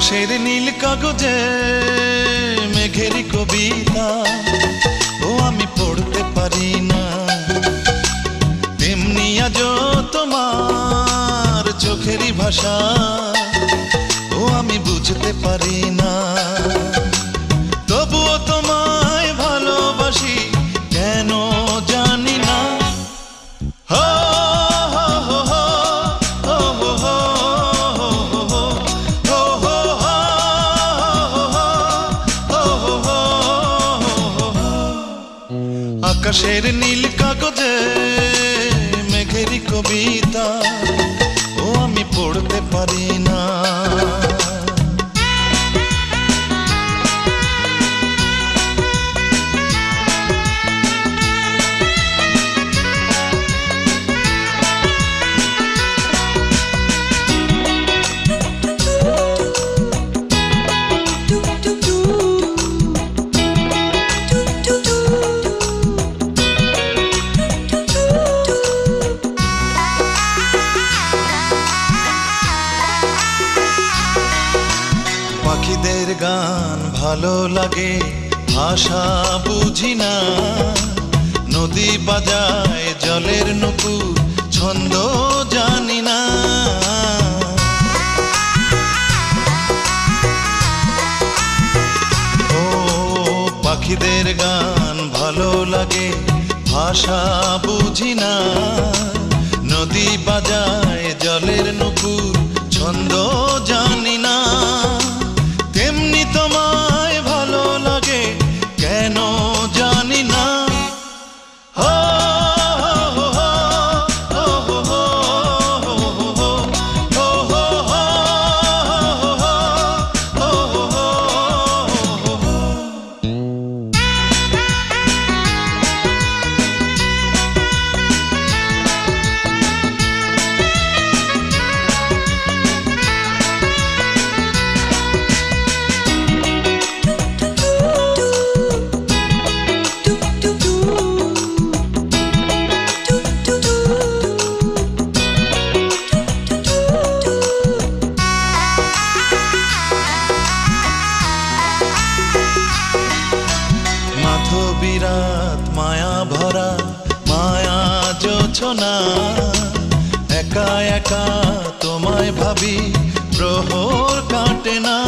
আকাশের নীল কাগজে মেঘের কবিতা ও আমি পড়তে পারি না, তেমনি আজও তোমার চোখেরই ভাষা ও আমি বুঝতে পারি না। তবুও তোমায় ভালোবাসি কেন জানি না। আকাশের নীল কাগজে মেঘেরই কবিতা ও আমি পড়তে পারি না। পাখিদের গান ভালো লাগে, ভাষা বুঝি না, নদী বাজায় জলের নুপুর ছন্দ জানি না। ও পাখিদের গান ভালো লাগে, ভাষা বুঝি না, নদী বাজায় জলের নুপুর ছন্দ জানি না। তেমনি তোমায় ভালো লাগে কেন জানি না। বিরাট মায়া ভরা মায়া জোছনা, একা একা তোমায় ভাবি প্রহর কাটে না।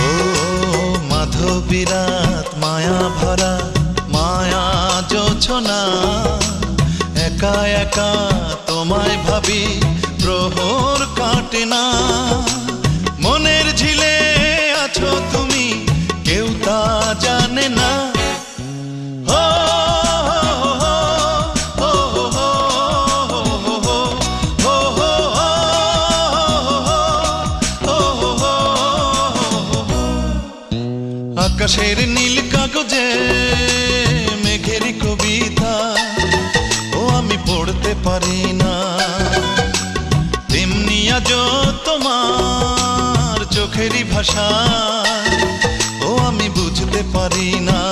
ও মাধবীরাত মায়া ভরা মায়া জোছনা, একা একা তোমায় ভাবি প্রহর কাটে না। মনের ঝিলে আছো তুমি কেউ তা জানে না। আকাশের নীল কাগজে মেঘেরই কবিতা ও আমি পড়তে পারি না, তেমনি আজও তোমার চোখেরই ভাষা ও আমি বুঝতে পারি না।